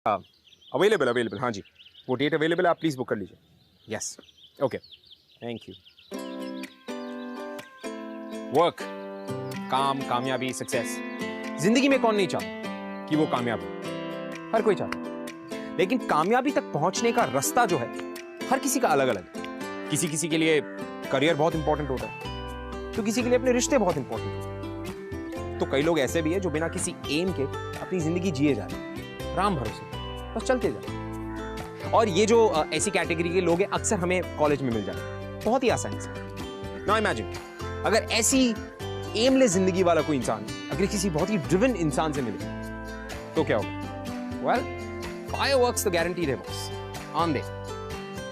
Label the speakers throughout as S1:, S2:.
S1: Available available, हाँ जी, वो date available है, आप प्लीज़ बुक कर लीजिए। Yes, okay, thank you. Work, काम, कामयाबी, सक्सेस, जिंदगी में कौन नहीं चाहता कि वो कामयाब हो? हर कोई चाहता, लेकिन कामयाबी तक पहुंचने का रास्ता जो है हर किसी का अलग अलग है। किसी के लिए करियर बहुत इंपॉर्टेंट होता है, तो किसी के लिए अपने रिश्ते बहुत इंपॉर्टेंट होते हैं, तो कई लोग ऐसे भी है जो बिना किसी एम के अपनी जिंदगी जिए जा रहे हैं, राम भरोसे बस चलते जा रहे हैं। और ये जो ऐसी कैटेगरी के लोग हैं अक्सर हमें कॉलेज में मिल जाते हैं बहुत ही आसानी से। नाउ इमेजिन अगर ऐसी एमलेस जिंदगी वाला कोई इंसान अगर किसी बहुत ही ड्रिवन इंसान से मिले तो क्या होगा? वेल, फायरवर्क्स तो गारंटीड है बॉस, ऑन दे।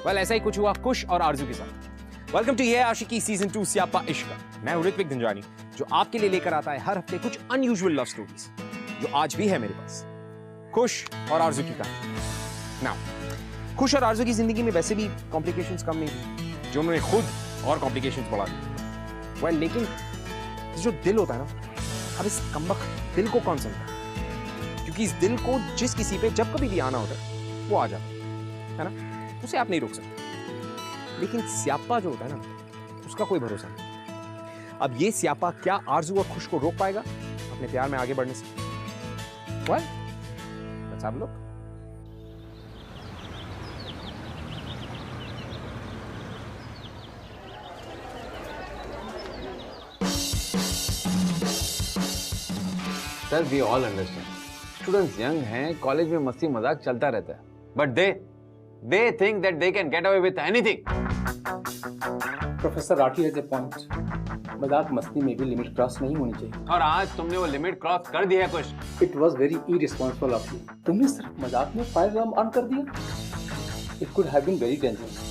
S1: वेल, ऐसा ही कुछ हुआ कुश और आरजू के साथ। वेलकम टू ये आशिकी सीजन 2 स्यापा इश्क। मैं हूं ऋत्विक धनजानी, जो आपके लिए लेकर आता है हर हफ्ते कुछ अनयूजुअल लव स्टोरीज, जो आज भी है मेरे पास, कुश और आरजू की कहानी। नाउ कुश और आरजू की जिंदगी में वैसे भी कॉम्प्लिकेशंस कम नहीं थी, जो उन्होंने खुद और कॉम्प्लिकेशंस बढ़ा दी। वेल, लेकिन जो दिल होता है ना, अब इस कमबख्त दिल को कौन समझता है? क्योंकि इस दिल को जिस किसी पे जब कभी भी आना होता है वो आ जाता है ना, उसे आप नहीं रोक सकते। लेकिन स्यापा जो होता है ना, उसका कोई भरोसा नहीं। अब ये स्यापा क्या आरजू और खुश को रोक पाएगा अपने प्यार में आगे बढ़ने से? Well, let's have a look.
S2: Sir, we all understand, students young हैं, कॉलेज में मस्ती मजाक चलता रहता है, but they think that they can get away with anything.
S3: Professor Rathi has a point, मजाक मस्ती में भी लिमिट क्रॉस नहीं होनी चाहिए।
S2: और आज तुमने वो लिमिट क्रॉस कर दी है कुछ।
S3: It was very irresponsible of you. तुमने सिर्फ मजाक में फायर अलार्म ऑन कर दिया। It could have been very dangerous.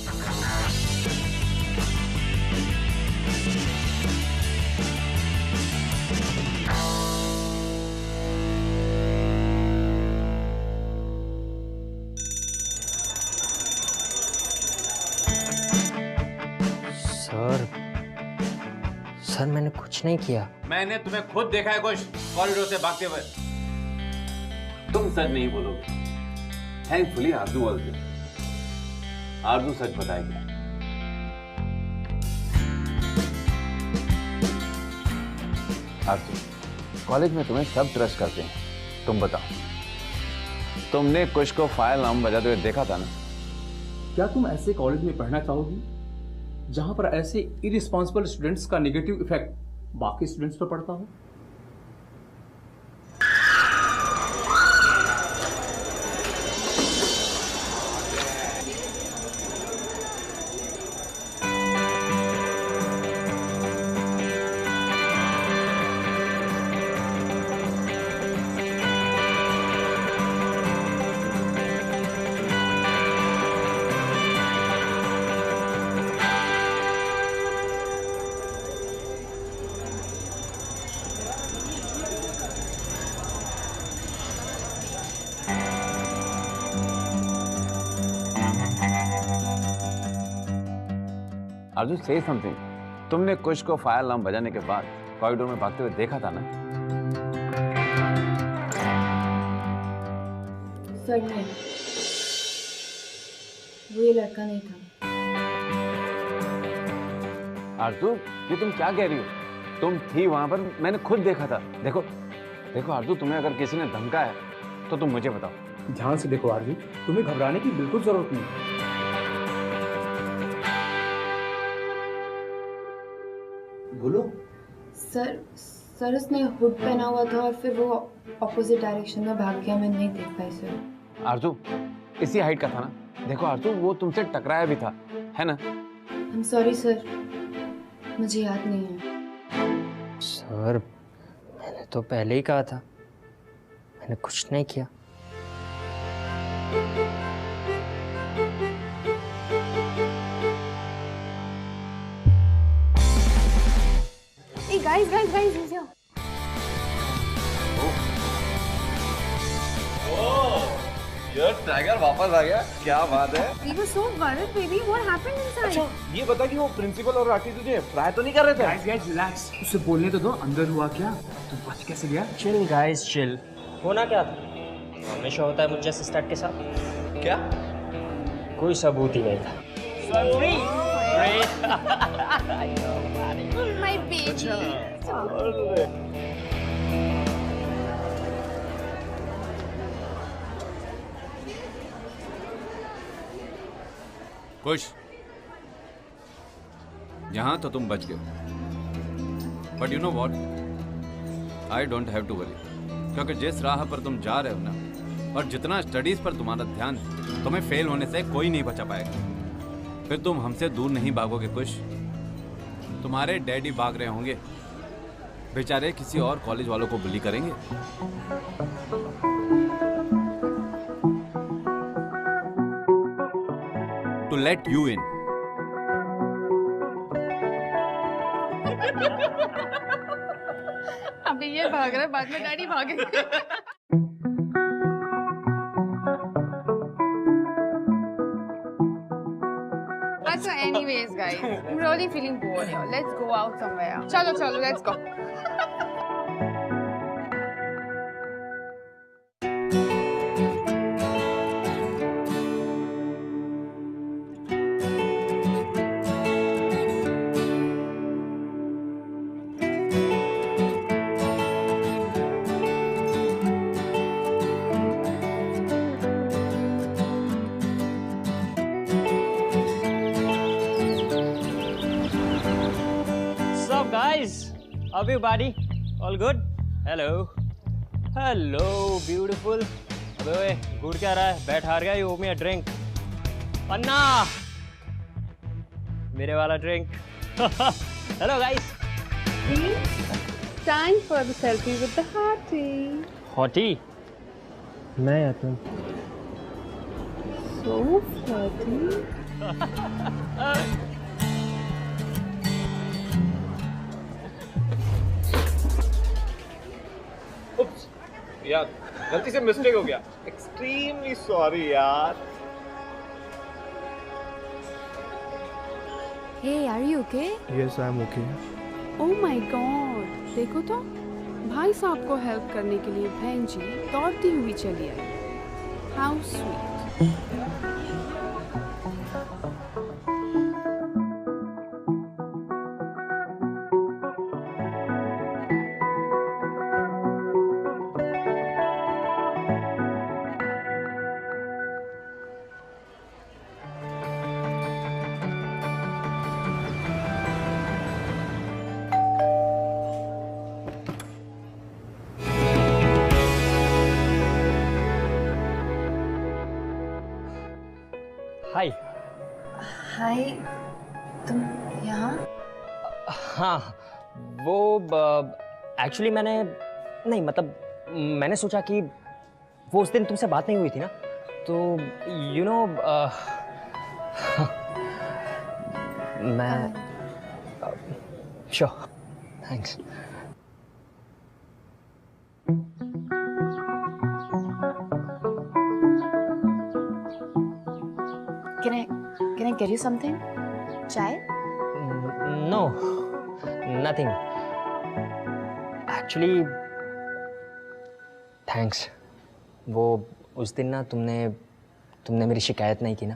S4: Sir, मैंने कुछ नहीं किया।
S2: मैंने तुम्हें खुद देखा है कुछ कॉरिडोर से भागते हुए। तुम सच नहीं बोलोगे। Thankfully Aarzoo was there. आरजू सच बताएगी। आरजू, कॉलेज में तुम्हें सब ट्रस्ट करते हैं, तुम बताओ, तुमने कुछ को फायर अलार्म बजाते हुए देखा था ना?
S3: क्या तुम ऐसे कॉलेज में पढ़ना चाहोगी जहां पर ऐसे इररिस्पांसिबल स्टूडेंट्स का नेगेटिव इफेक्ट बाकी स्टूडेंट्स पर पड़ता हो?
S2: आरजू, से समथिंग। तुमने कुछ को फायर अलार्म बजाने के बाद कॉरिडोर में भागते हुए देखा था ना?
S5: सर नहीं, वो ये लड़का नहीं था।
S2: आरजू, ये तुम क्या कह रही हो? तुम थी वहां पर, मैंने खुद देखा था। देखो आरजू, तुम्हें अगर किसी ने धमकाया तो तुम मुझे बताओ।
S3: ध्यान से देखो आरजू, तुम्हें घबराने की बिल्कुल जरूरत नहीं। बोलो।
S5: सर उसने हुड पहना हुआ था और फिर वो ऑपोजिट डायरेक्शन में भाग गया, मैं नहीं देख पाई सर।
S2: आरजू, इसी हाइट का था ना? देखो आरजू, वो तुमसे टकराया भी था, है ना?
S5: आई एम सॉरी सर, मुझे याद नहीं है।
S4: सर, मैंने तो पहले ही कहा था, मैंने कुछ नहीं किया।
S5: Guys, easier.
S2: यार, टाइगर वापस आ गया, क्या बात है?
S5: We were so worried, baby. What happened inside?
S1: अच्छा, ये बता कि वो प्रिंसिपल और राठी तुझे फ्राई तो नहीं कर रहे थे?
S3: गाइस रिलैक्स, उससे बोलने तो दो अंदर हुआ क्या, तुम बच कैसे गया?
S4: Chill guys chill. होना क्या था? हमेशा होता है मुझ जैसे स्टार्ट के साथ।
S2: क्या?
S4: कोई सबूत ही नहीं था।
S5: My baby.
S2: खुश, यहां तो तुम बच गए, but you know what, I don't have to worry, क्योंकि जिस राह पर तुम जा रहे हो ना, और जितना स्टडीज पर तुम्हारा ध्यान, तुम्हें फेल होने से कोई नहीं बचा पाएगा। फिर तुम हमसे दूर नहीं भागोगे खुश। तुम्हारे डैडी भाग रहे होंगे, बेचारे किसी और कॉलेज वालों को बुली करेंगे। To let you in.
S5: अभी ये भाग रहा है, बाद में डैडी भागेंगे। So anyways guys, I'm really feeling bored here. Let's go out somewhere. Chalo chalo, let's go.
S4: Guys, everybody, all good? Hello, hello, beautiful. अबे गुड़ क्या रहा है? बैठ हार गया, you owe me a drink. अन्ना, मेरे वाला drink. Hello guys.
S5: Time for the selfie with the hottie.
S4: Hottie? मैं या तुम?
S5: So flirty.
S1: यार गलती से मिस्टेक हो गया, एक्सट्रीमली सॉरी यार।
S5: Hey, are you okay?
S6: Yes, I'm okay.
S5: Oh my God! देखो तो, भाई साहब को हेल्प करने के लिए बहन जी दौड़ती हुई चली आई। How sweet.
S4: हाय।
S5: हाय, तुम यहाँ?
S4: हाँ, वो एक्चुअली नहीं मतलब मैंने सोचा कि वो उस दिन तुमसे बात नहीं हुई थी ना, तो यू नो मैं sure, thanks.
S5: Can I get you something? Chai?
S4: No, nothing. Actually, thanks. वो उस दिन ना तुमने मेरी शिकायत नहीं की ना,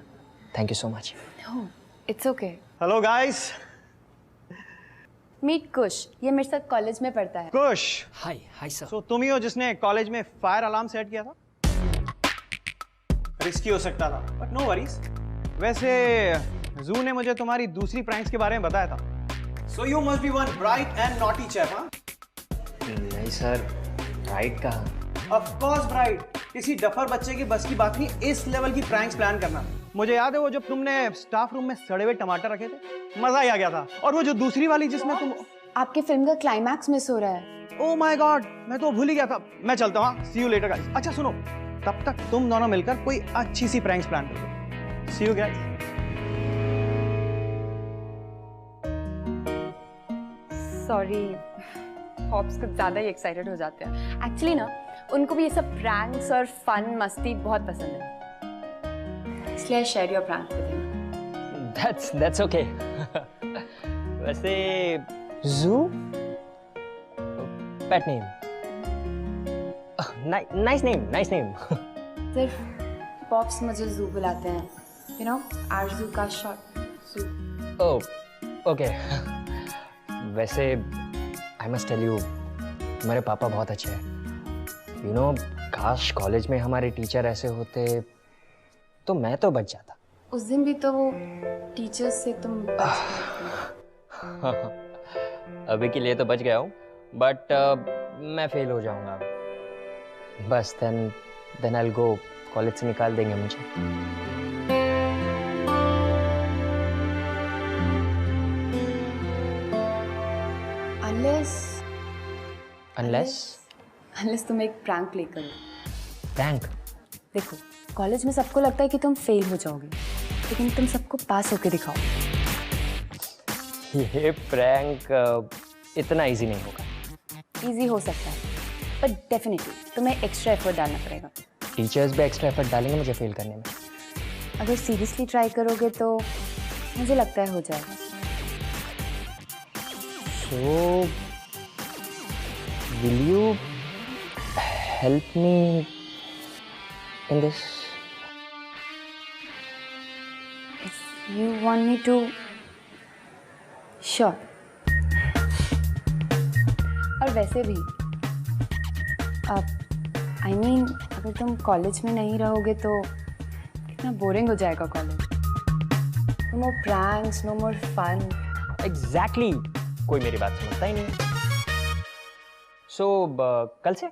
S4: thank you so much.
S5: No, it's okay.
S6: Hello guys.
S5: Meet कुश, ये मेरे साथ कॉलेज में पढ़ता है।
S6: कुश।
S4: Hi sir.
S6: So तुम ही हो जिसने कॉलेज में फायर अलार्म सेट किया था? रिस्की हो सकता था, but no worries. वैसे जू ने मुझे तुम्हारी दूसरी प्रैंक्स के बारे में बताया था। So you must be one bright and naughty chap, हाँ?
S4: नहीं सर, ब्राइट कहाँ?
S6: Of course bright. किसी डफर बच्चे की बस की बात नहीं इस लेवल की प्रैंक्स प्लान करना। मुझे याद है वो जब तुमने स्टाफ रूम में सड़े हुए टमाटर रखे थे, मजा ही आ गया था। और वो जो दूसरी वाली जिसमें तुम
S5: आपकी फिल्म का क्लाइमैक्स मिस हो रहा है।
S6: ओह माय गॉड, मैं तो भूल ही गया था। मैं चलता हूँ, सी यू लेटर गाइस। अच्छा सुनो, तब तक तुम दोनों मिलकर कोई अच्छी सी प्रैंक्स प्लान करो। सी यू गाइस।
S5: सॉरी, हॉप्स कुछ ज़्यादा ही एक्साइटेड हो जाते हैं। एक्चुअली ना उनको भी ये सब प्रैंक्स और फन मस्ती बहुत पसंद है, इसलिए share your prank with him.
S4: That's okay. वैसे जू पेट नेम, नाइस नेम
S5: सिर्फ पॉप्स मुझे जू बुलाते हैं, यू नो, आरजू का शॉर्ट जू।
S4: Oh okay. वैसे आई मस्ट टेल यू, मेरे पापा बहुत अच्छे हैं। यू नो, काश कॉलेज में हमारे टीचर ऐसे होते तो मैं तो बच जाता।
S5: उस दिन भी तो वो टीचर्स से तुम बच गए थे।
S4: अभी के लिए तो बच गया हूँ, बट मैं फेल हो जाऊंगा बस। Then I will go, college से निकाल देंगे मुझे।
S5: अनलेस तुम एक प्रैंक प्ले करो।
S4: प्रैंक?
S5: देखो, कॉलेज में सबको लगता है कि तुम फेल हो जाओगे, लेकिन तुम सबको पास होके दिखाओ।
S4: ये प्रैंक इतना इजी नहीं होगा।
S5: इजी हो सकता है, पर डेफिनेटली तुम्हें एक्स्ट्रा एफर्ट डालना पड़ेगा।
S4: टीचर्स भी एक्स्ट्रा एफर्ट डालेंगे मुझे फेल करने में।
S5: अगर सीरियसली ट्राई करोगे तो मुझे लगता है हो जाएगा।
S4: So, will you help me in this?
S5: If you want me to, sure. और वैसे भी I mean, अगर तुम कॉलेज में नहीं रहोगे तो कितना बोरिंग हो जाएगा college. No more pranks, no more fun.
S4: Exactly. कोई मेरी बात समझता ही नहीं। So, कल से?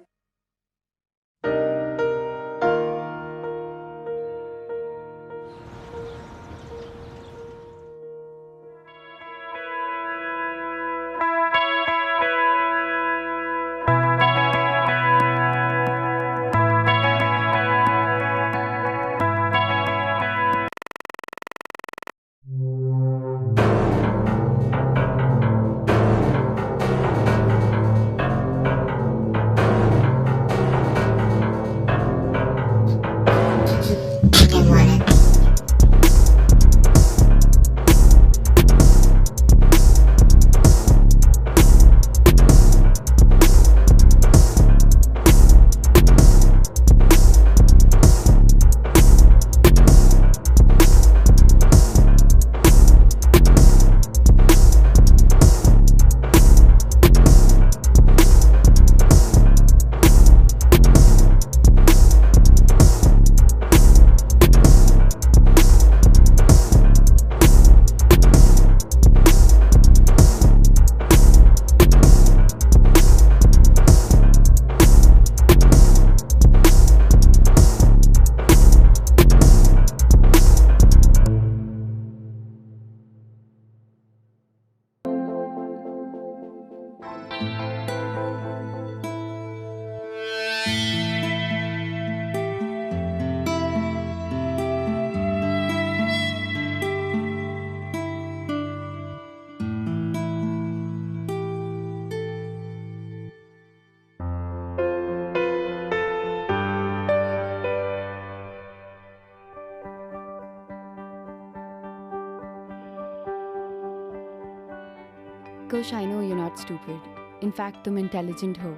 S5: Kush, I know you're not stupid. In fact, तुम intelligent हो.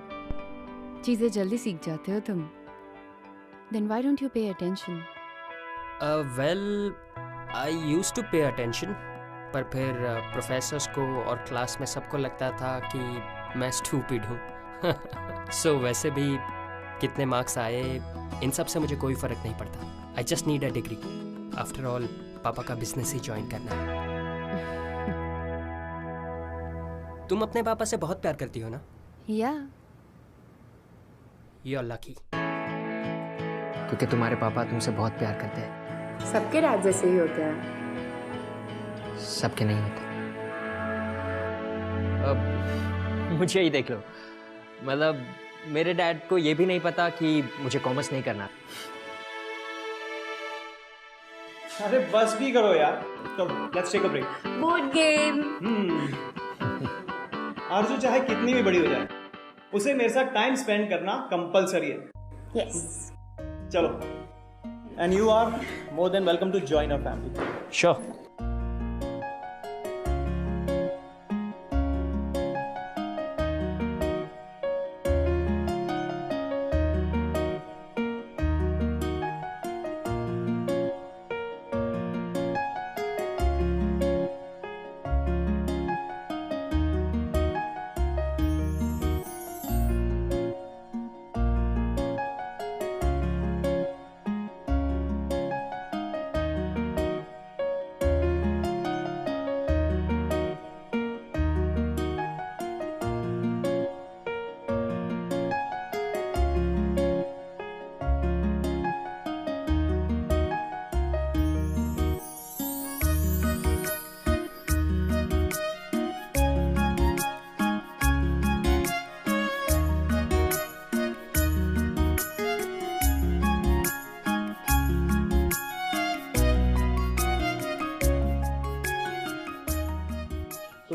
S5: चीजें जल्दी सीख जाते हो तुम. Then why don't you pay attention?
S7: Well, I used to pay attention, पर फिर प्रोफेसर्स को और क्लास में सबको लगता था कि मैं स्टूपिड हूँ. So वैसे भी कितने मार्क्स आए इन सब से मुझे कोई फ़र्क नहीं पड़ता. I just need a degree. After all, पापा का बिजनेस ही ज्वाइन करना है. तुम अपने पापा से बहुत प्यार करती हो ना?
S5: Yeah.
S7: You're lucky.
S4: क्योंकि तुम्हारे पापा तुमसे बहुत प्यार करते हैं।
S5: सबके डैड जैसे ही होते हैं।
S4: सबके नहीं होते। अब मुझे ही देख लो, मतलब मेरे डैड को ये भी नहीं पता कि मुझे कॉमर्स नहीं करना।
S6: अरे बस भी करो यार, चलो let's take a break.
S5: Board game.
S6: Aarzoo चाहे कितनी भी बड़ी हो जाए, उसे मेरे साथ टाइम स्पेंड करना कंपलसरी है।
S5: यस।
S6: चलो, and you are more than welcome to join our family.
S4: Sure.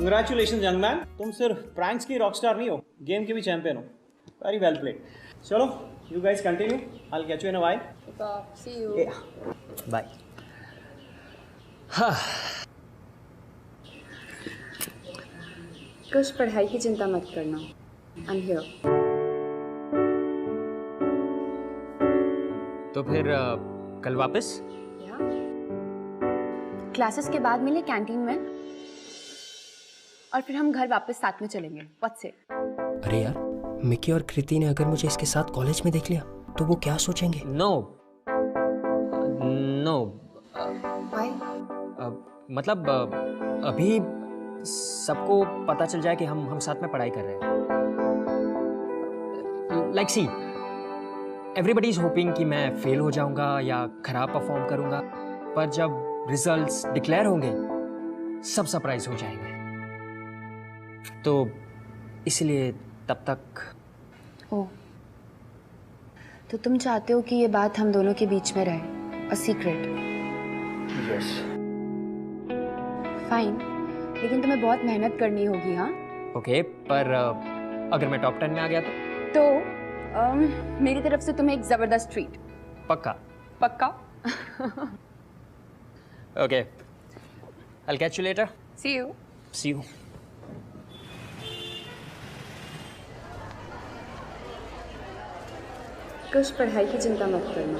S6: Congratulation young man, तुम सिर्फ प्रैंक्स की रॉकस्टार नहीं हो, गेम के भी चैंपियन हो। Very well played. चलो you guys continue, I will catch you in a while.
S5: See you.
S6: Bye.
S5: कुछ पढ़ाई की चिंता मत करना, आई एम हियर।
S7: तो फिर कल वापस?
S5: क्लासेस के बाद मिले कैंटीन में और फिर हम घर वापस साथ में चलेंगे। What's it?
S7: अरे यार, मिकी और कृति ने अगर मुझे इसके साथ कॉलेज में देख लिया तो वो क्या सोचेंगे? No no,
S5: why?
S7: मतलब अभी सबको पता चल जाए कि हम साथ में पढ़ाई कर रहे हैं। Like see, everybody is hoping कि मैं फेल हो जाऊंगा या खराब परफॉर्म करूंगा, पर जब रिजल्ट्स डिक्लेयर होंगे सब सरप्राइज हो जाएंगे। तो इसलिए तब तक।
S5: ओह, तो तुम चाहते हो कि ये बात हम दोनों के बीच में रहे, अ सीक्रेट?
S7: यस।
S5: फाइन, लेकिन तुम्हें बहुत मेहनत करनी होगी। हाँ
S7: ओके, पर अगर मैं टॉप 10 में आ गया
S5: तो मेरी तरफ से तुम्हें एक जबरदस्त ट्रीट।
S7: पक्का?
S5: पक्का।
S7: Okay, I'll catch you later.
S5: See you.
S7: See you.
S5: कुछ पढ़ाई की चिंता मत करना,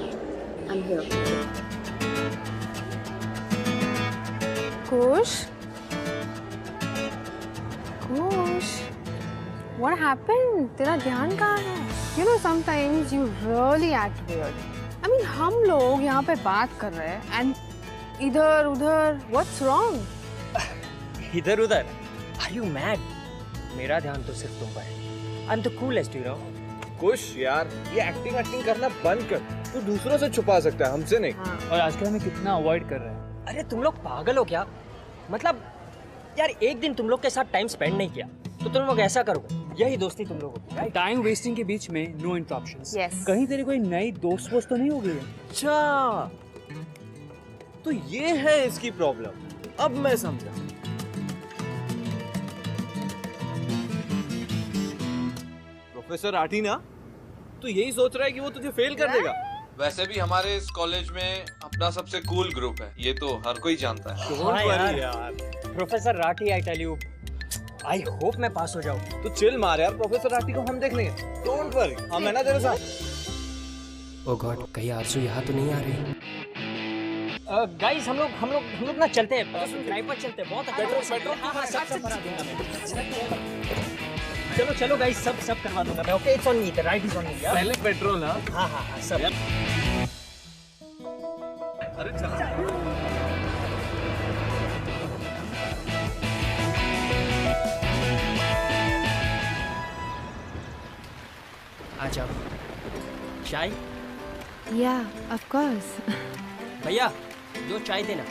S5: I'm here.
S8: Kush? Kush? What happened? तेरा ध्यान कहाँ है? You know sometimes you really act weird. I mean हम लोग यहाँ पे बात कर रहे हैं and इधर उधर what's wrong?
S7: इधर उधर? Are you mad? मेरा ध्यान तो सिर्फ तुम पर है। I'm the coolest, you know.
S1: कुश यार, ये एक्टिंग करना बंद कर। तू दूसरों से छुपा सकता है, हमसे नहीं।
S3: और आजकल हमें कितना अवॉइड कर रहे हैं।
S7: अरे तुम लोग पागल हो क्या? मतलब यार, एक दिन तुम लोग के साथ टाइम स्पेंड नहीं किया तो तुम लोग ऐसा करोगे? यही दोस्ती तुम लोगों की, राइट?
S3: टाइम वेस्टिंग के बीच में नो इंटरप्शंस।
S8: Yes.
S3: कहीं तेरी कोई नई दोस्त तो नहीं हो गई है?
S1: अच्छा, तो ये है इसकी प्रॉब्लम। अब मैं समझा। प्रोफेसर राठी ना, तू यही सोच रहा है कि वो तुझे फेल कर देगा?
S9: वैसे भी हमारे इस कॉलेज में अपना सबसे कूल ग्रुप है, ये तो हर कोई जानता है।
S7: हाँ यार, professor Rathi, I tell you, I hope मैं पास हो जाऊं।
S1: तू चिल मार यार, प्रोफेसर राठी को हम देख लेंगे। डोंट वरी, हम है ना तेरे साथ।
S7: ओ गॉड, कहीं आरजू यहाँ तो नहीं आ रही? गाइस, हम लोग ना चलते हैं, ड्राइव पर चलते हैं। बहुत पेट्रोल। हाँ, सब करा दूंगा मैं। चलो गाइस, सब करवा दूंगा मैं। Okay, it's on me, the ride is on me.
S1: पहले पेट्रोल ना।
S7: हाँ, सब।
S1: अरे चल।
S7: आ जाओ। चाय?
S8: Yeah, of course.
S7: भैया, 2 चाय देना।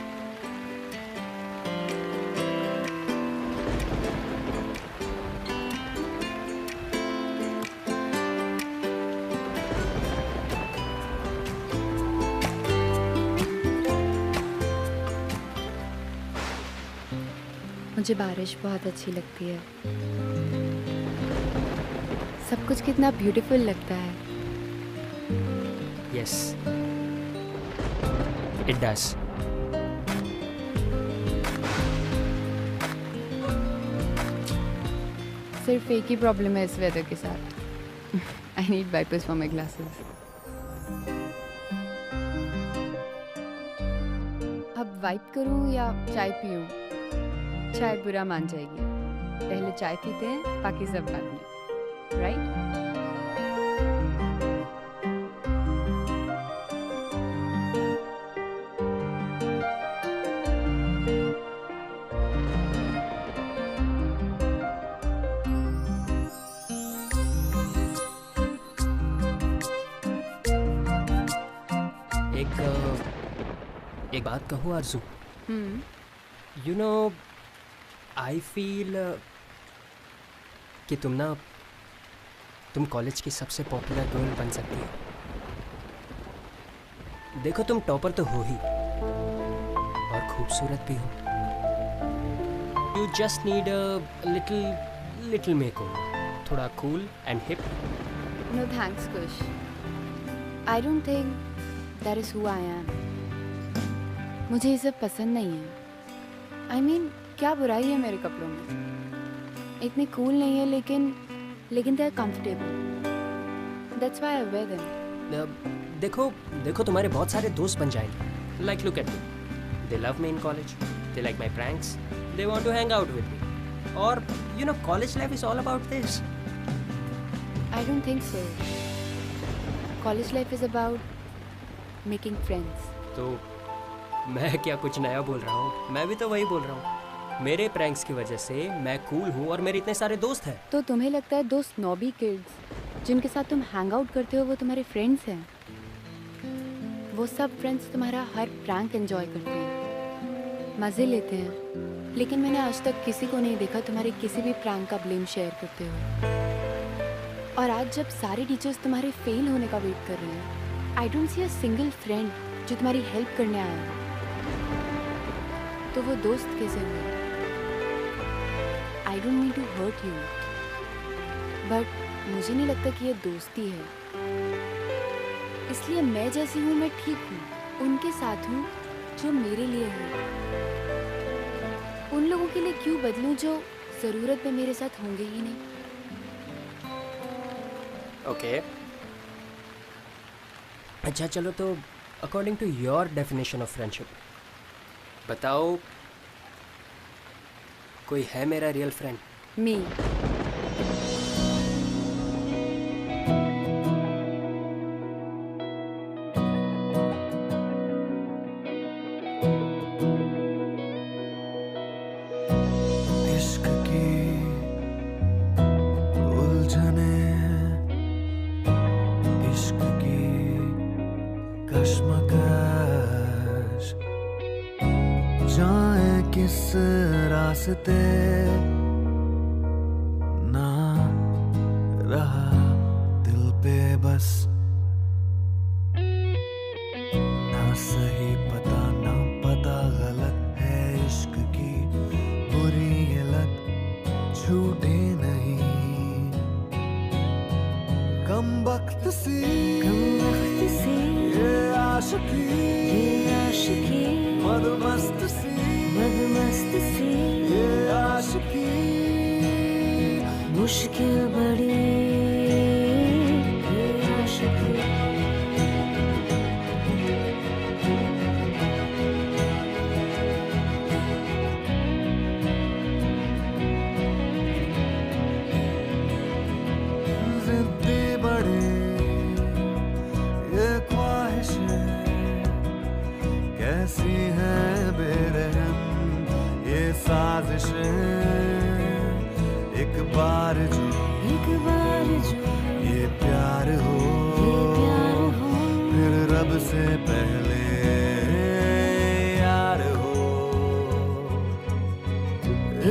S5: मुझे बारिश बहुत अच्छी लगती है। सब कुछ कितना ब्यूटीफुल लगता है।
S7: Yes, it does.
S5: सिर्फ एक ही प्रॉब्लम है इस वेदर के साथ। I need wipers for my glasses. अब वाइप करूं या चाय पीऊं? चाय बुरा मान जाएगी। पहले चाय पीते हैं, बाकी सब बाद में, राइट?
S7: एक बात कहूँ आरजू? यू नो, आई फील कि तुम कॉलेज की सबसे पॉपुलर गर्ल बन सकती हो। देखो, तुम टॉपर तो हो ही और खूबसूरत भी हो। You just need a little makeover. थोड़ा cool and hip.
S5: No thanks, Kush. I don't think that is who I am. मुझे ये सब पसंद नहीं है. I mean, क्या बुराई है मेरे कपड़ों में? इतने cool नहीं है लेकिन they are comfortable. That's why I wear them.
S7: देखो तुम्हारे बहुत सारे दोस्त बन जाएंगे. Like look at me. They love me in college. They like my pranks. They want to hang out with me. Or you know, college life is all about this.
S5: I don't think so. College life is about making friends.
S7: तो मैं क्या कुछ नया बोल रहा हूँ? मैं भी तो वही बोल रहा हूँ. मेरे प्रैंक्स की वजह से मैं कूल हूँ और मेरे इतने सारे दोस्त हैं.
S5: तो तुम्हें लगता है दो स्नॉबी किड्स जिनके साथ तुम हैंग आउट करते हो वो तुम्हारे फ्रेंड्स हैं? वो सब फ्रेंड्स तुम्हारा हर प्रैंक एंजॉय करते हैं, मज़े लेते हैं, लेकिन मैंने आज तक किसी को नहीं देखा तुम्हारे किसी भी प्रैंक का ब्लेम शेयर करते हो. और आज जब सारे टीचर्स तुम्हारे फेल होने का वेट कर रहे हैं, I don't see a single friend जो तुम्हारी हेल्प करने आया है. तो वो दोस्त कैसे हुए? I don't mean to hurt you, but मुझे नहीं लगता कि ये दोस्ती है. इसलिए मैं जैसी हूँ मैं ठीक हूँ, उनके साथ हूँ जो मेरे लिए है. उन लोगों के लिए क्यों बदलूं जो ज़रूरत में मेरे साथ होंगे ही नहीं.
S7: ओके. अच्छा चलो, तो according to your definition of friendship बताओ, कोई है मेरा रियल फ्रेंड?
S5: मी.
S10: रास्ते ना रहा दिल पे बस, ना सही पता ना पता गलत है इश्क की बुरी ये लत छूटे नहीं. कम वक्त सी ये आशिकी मदमस्त सी ये आशिकी
S11: मुश्किल बड़ी ये आशिकी.
S10: जिद्दी बड़ी ये ख्वाहिशें कैसी हैं बेरहम ये साजिशें. एक बार जो ये प्यार हो फिर रब से पहले यार हो.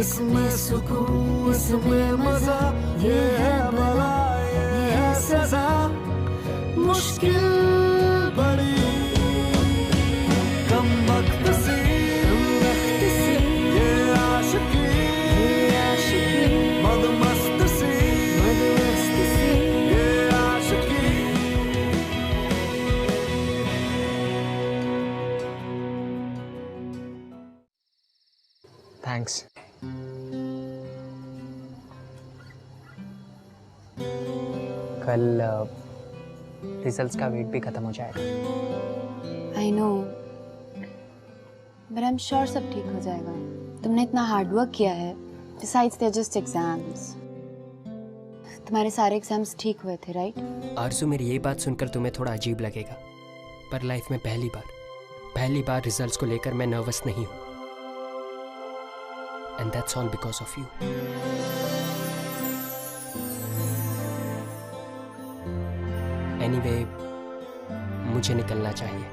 S10: इसमें सुकून इसमें मजा ये है भला ये है सजा. मुश्किल बड़ी कम वक्त सी ये आशिकी मदमस्त सी ये आशिकी.
S1: थैंक्स. कल रिजल्ट्स का वेट भी खत्म हो जाएगा.
S5: I know, but I am sure सब ठीक हो जाएगा. तुमने इतना हार्ड वर्क किया है. Besides, they're just exams. तुम्हारे सारे एग्जाम्स ठीक हुए थे, राइट?
S7: आरज़ू, मेरी ये बात सुनकर तुम्हें थोड़ा अजीब लगेगा, पर लाइफ में पहली बार रिजल्ट्स को लेकर मैं नर्वस नहीं हूँ. And that's all because of you. Anyway, मुझे निकलना चाहिए.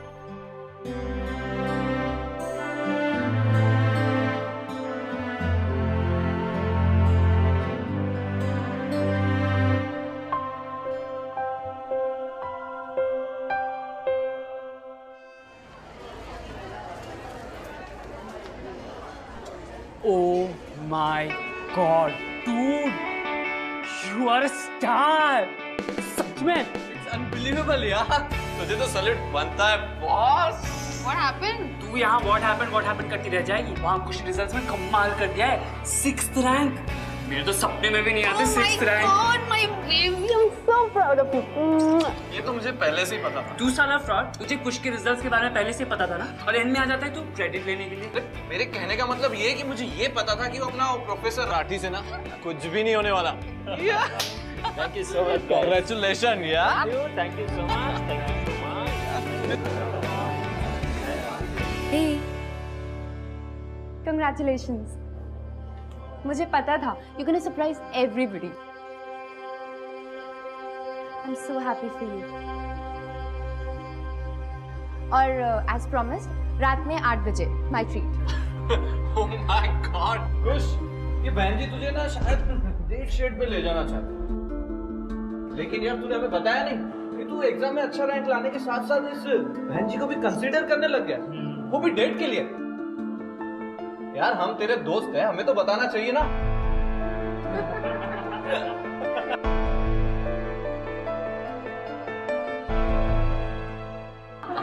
S12: My god dude, you are a star. सच में
S9: अनबिलीवेबल यार, तुझे तो सैल्यूट बनता है बॉस।
S8: What happened?
S12: तू यहाँ what happened करती रह जाएगी। वहाँ कुछ रिजल्ट्स में कमाल कर दिया है, 6th रैंक। मेरे तो सपने में भी नहीं आते 6th rank.
S8: Oh my God, my baby, I'm so proud of you.
S9: ये तो मुझे पहले से ही पता था।
S12: तू साला फ्रॉड, तुझे कुछ के रिजल्ट्स के बारे में पहले से पता था ना, और एंड में आ जाता है तू क्रेडिट लेने के लिए।
S9: मेरे कहने का मतलब ये है कि मुझे ये पता था कि वो अपना प्रोफेसर राठी से ना कुछ भी नहीं होने वाला।
S4: Thank you so much.
S9: Congratulations यार।
S4: Thank you so much, thank you so much.
S5: Hey, congratulations. मुझे पता था you're gonna surprise everybody. I'm so happy for you. और as promised, रात में 8 बजे my treat.
S9: Oh my God, खुश। ये बहन जी तुझे ना शायद डेट शेट पे ले जाना चाहती, लेकिन यार तूने हमें बताया नहीं कि तू एग्जाम में अच्छा रैंक लाने के साथ साथ इस बहन जी को भी कंसीडर करने लग गया, वो भी डेट के लिए। यार हम तेरे दोस्त हैं, हमें तो बताना चाहिए ना।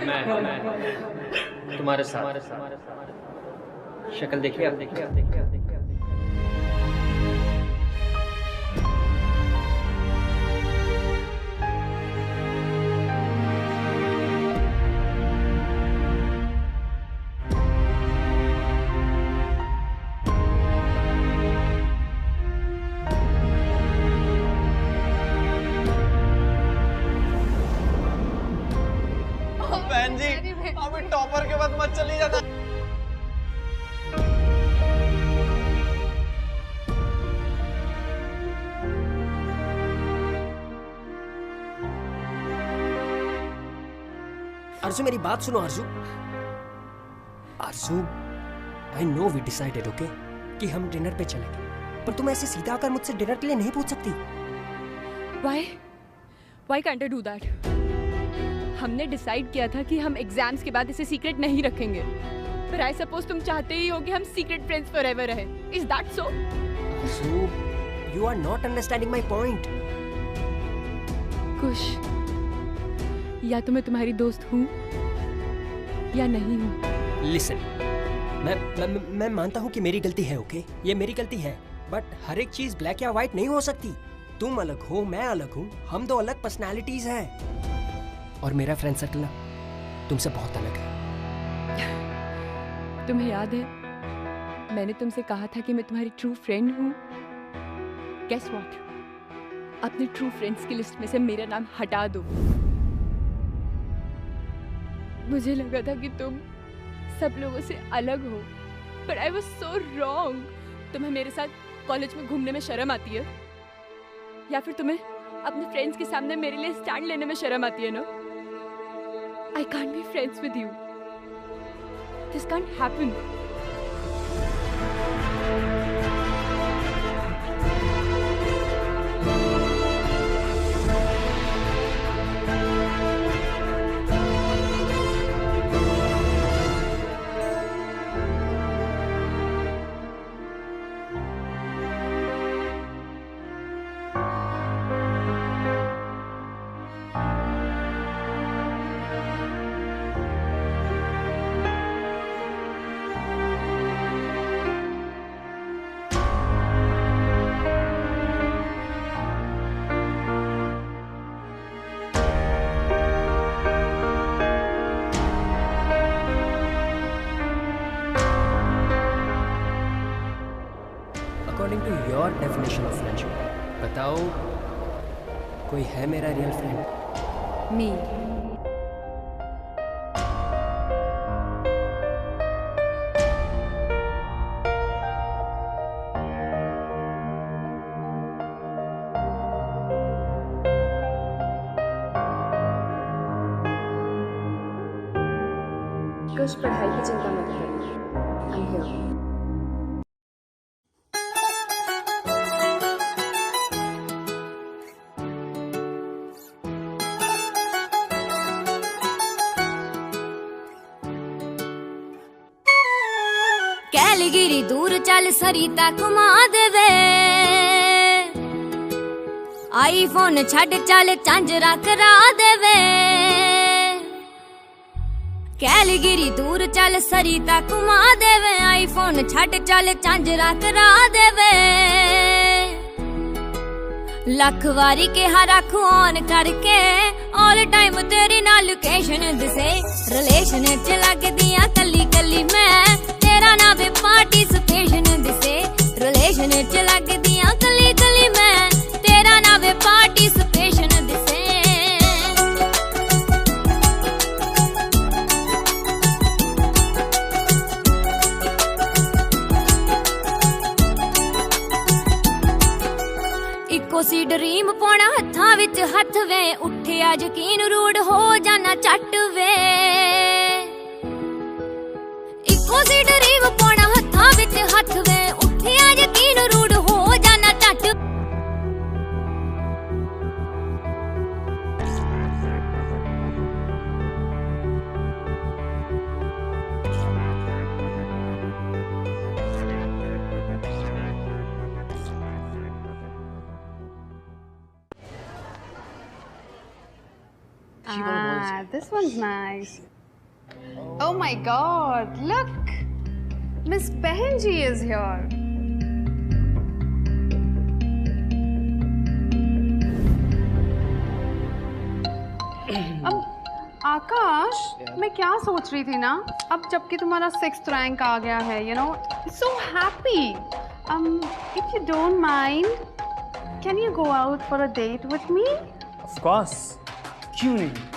S7: मैं तुम्हारे साथ शक्ल देखिए, अब देखिए।
S9: बहन जी अभी टॉपर के बाद मत चली जाना।
S7: अर्जु, मेरी बात सुनो Arju. I know we decided, okay, कि हम डिनर पे चलेंगे, पर तुम ऐसे सीधा आकर मुझसे डिनर के लिए नहीं पूछ सकती।
S13: Why can't I do that? हमने डिसाइड किया था कि हम एग्जाम्स के बाद इसे सीक्रेट नहीं रखेंगे, पर आई सपोज तुम चाहते ही हो कि हम सीक्रेट फ्रेंड्स फॉरएवर रहे। Is that so?
S7: Arju, you are not understanding my point.
S13: Kush, या तो मैं तुम्हारी दोस्त हूँ या नहीं हूँ।
S7: लिसन, मैं मानता हूँ कि मेरी गलती है, ओके, ये मेरी गलती है, बट हर एक चीज ब्लैक या व्हाइट नहीं हो सकती। तुम अलग हो, मैं अलग हूँ, हम दो अलग पर्सनालिटीज हैं, और मेरा फ्रेंड सर्कल तुमसे बहुत अलग है।
S13: तुम्हें याद है मैंने तुमसे कहा था कि मैं तुम्हारी ट्रू फ्रेंड हूँ? गेस व्हाट, अपने ट्रू फ्रेंड्स की लिस्ट में से मेरा नाम हटा दो। मुझे लगा था कि तुम सब लोगों से अलग हो, but I was so wrong। तुम्हें मेरे साथ कॉलेज में घूमने में शर्म आती है, या फिर तुम्हें अपने फ्रेंड्स के सामने मेरे लिए स्टैंड लेने में शर्म आती है ना? I can't be friends with you. This can't happen.
S7: According to your definition of friendship, बताओ कोई है मेरा रियल फ्रेंड?
S13: Me.
S5: कुछ पढ़ाई की चिंता मत करो, I'm here.
S11: कैलगिरी दूर चल सरिता घुमा देवे आईफोन छड़ चल झांझरा करा देवे कैलगिरी दूर चल सरिता घुमा देवे आईफोन छड़ चल झांझरा करा देवे लख वारी के रख ऑन करके ऑल टाइम तेरी ना लोकेशन दिसे रिलेशन च लग दिया कली कली मैं तेरा ना भी पार्टिसिपेशन दिसे रिलेशन च लग दिया कली कली मैं तेरा ना भी पार्टिसिपेशन दिसे इको सी ड्रीम पाना हत्थां विच हत्थ वे उठिया यकीन रूड हो जाना झट वे इको सी ड्रीम पाना हत्थां विच हत्थ वे उठिया यकीन रूड हो जाना झट
S8: This one's nice. Oh my God! Look, Miss Behenji is here. आकाश, मैं क्या सोच रही थी ना, अब जबकि तुम्हारा 6th रैंक आ गया है, you know, so happy. If you don't mind, can you go out for a date with me?
S12: Of course. क्यों नहीं?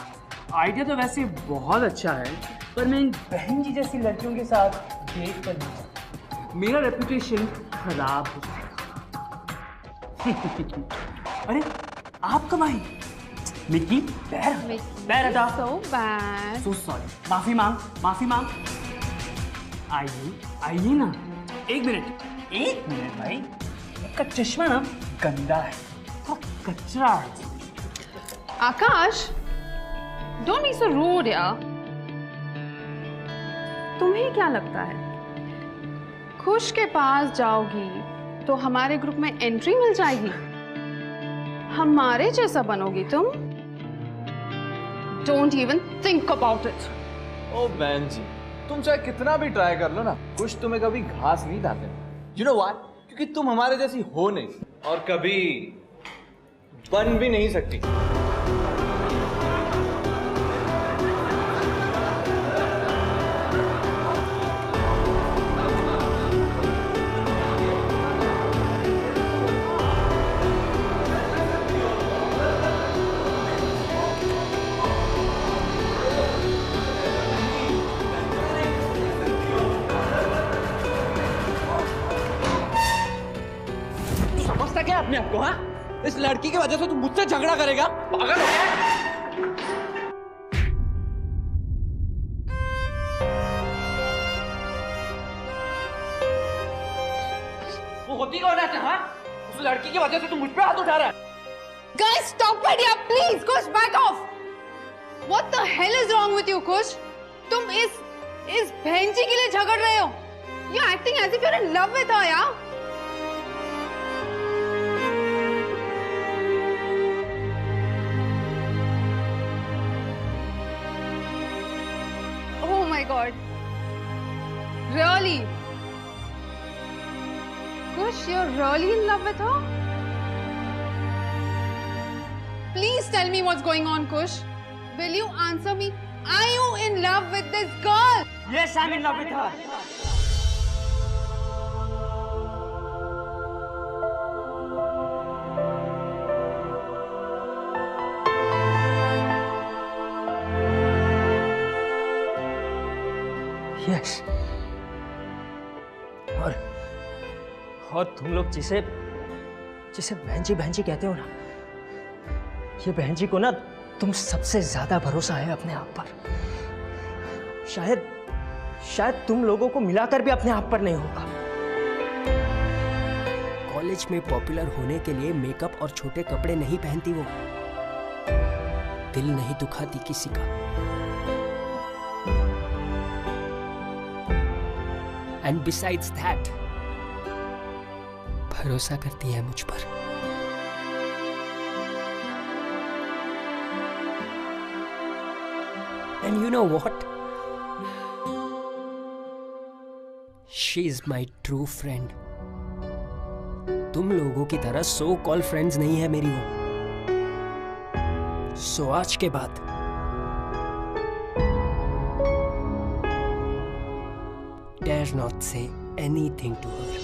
S12: आइडिया तो वैसे बहुत अच्छा है, पर मैं इन बहन जी जैसी लड़कियों के साथ डेट कर नहीं सकता। मेरा रेपुटेशन खराब हो जाएगा। अरे आप कब आई? मिकी पैर हटा।
S8: So bad.
S12: So sorry. माफी मांग। आइए ना। एक मिनट भाई। इसका चश्मा ना गंदा है, कचरा है।
S8: आकाश, don't be so rude यार। तुम्हें क्या लगता है, खुश के पास जाओगी तो हमारे ग्रुप में एंट्री मिल जाएगी? हमारे जैसा बनोगी तुम? Don't even think about it.
S9: ओ बहन जी, तुम चाहे कितना भी ट्राई कर लो ना, कुछ तुम्हें कभी घास नहीं डालते। You know why? क्योंकि तुम हमारे जैसी हो नहीं और कभी बन भी नहीं सकती।
S6: क्या अपने आप को? हाँ, इस लड़की की वजह से तू मुझसे झगड़ा करेगा? पागल हो गया? वो होती कौन है? हाँ, उस लड़की की वजह से तू मुझ पे हाथ उठा रहा है।
S8: Guys, stop it here, please. Kush, back off. What the hell is wrong with you, Kush? तुम इस बहनजी के लिए झगड़ रहे हो? You're acting as if you're in love with her, यार। Oh my God. Really? Kush, you're really in love with her? Please tell me what's going on, Kush. Will you answer me? Are you in love with this girl?
S6: Yes, I'm in love with her.
S7: Yes. और तुम लोग जिसे बहन जी कहते हो ना, ये बहन जी को ना तुम सबसे ज्यादा भरोसा है अपने आप पर। शायद तुम लोगों को मिलाकर भी अपने आप पर नहीं होगा। कॉलेज में पॉपुलर होने के लिए मेकअप और छोटे कपड़े नहीं पहनती वो, दिल नहीं दुखाती किसी का। एंड बिसाइड्स दैट भरोसा करती है मुझ पर। And you know what, she is my true friend. तुम लोगों की तरह सो कॉल फ्रेंड्स नहीं है मेरी वो। सो आज के बाद dare not say anything to her.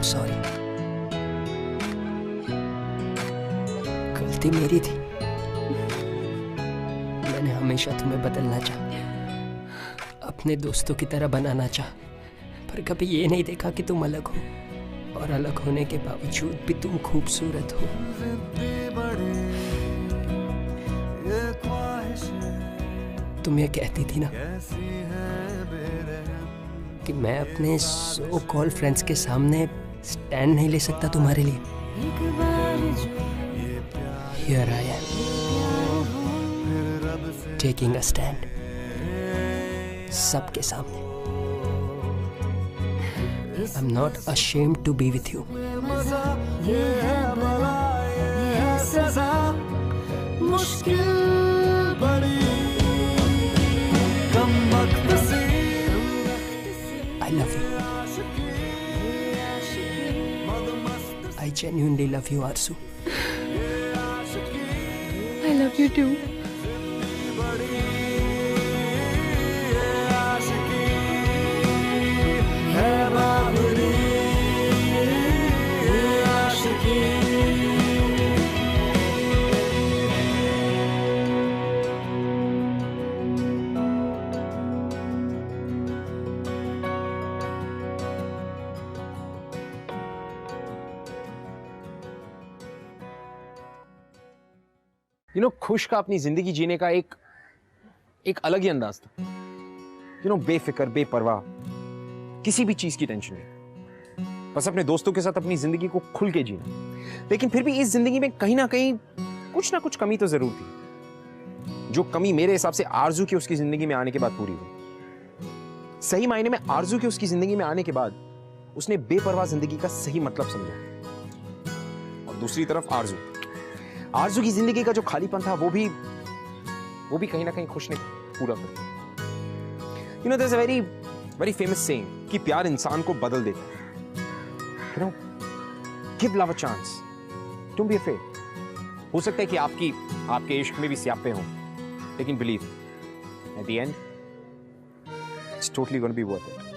S7: Sorry, गलती मेरी थी। मैंने हमेशा तुम्हें बदलना चाहा, अपने दोस्तों की तरह बनाना चाहा, पर कभी ये नहीं देखा कि तुम अलग हो, और अलग होने के बावजूद भी तुम खूबसूरत हो। तुम ये कहती थी ना कि मैं अपने सो कॉल फ्रेंड्स के सामने स्टैंड नहीं ले सकता तुम्हारे लिए। Here I am, taking a stand, सबके सामने। I'm not ashamed to be with you.
S10: मुश्किल बड़ी कम वक्त से
S7: I love you. I genuinely love you, Arzu.
S13: I love you too.
S1: खुश का अपनी जिंदगी जीने का एक अलग ही अंदाज था। बेफिक्र, बेपरवाह, किसी भी चीज की टेंशन नहीं, बस अपने दोस्तों के साथ अपनी जिंदगी को खुल के जीना। लेकिन फिर भी इस जिंदगी में कहीं ना कहीं कुछ ना कुछ कमी तो जरूर थी, जो कमी मेरे हिसाब से आरजू की उसकी जिंदगी में आने के बाद पूरी हुई। सही मायने में आरजू की उसकी जिंदगी में आने के बाद उसने बेपरवाह जिंदगी का सही मतलब समझा। और दूसरी तरफ आरजू की जिंदगी का जो खालीपन था वो भी कहीं ना कहीं खुश ने पूरा कर दिया। there's a very famous saying कि प्यार इंसान को बदल देता है। give love a chance, don't be afraid। हो सकता है कि आपके इश्क में भी स्यापे हों, लेकिन believe at the end it's totally going to be worth it।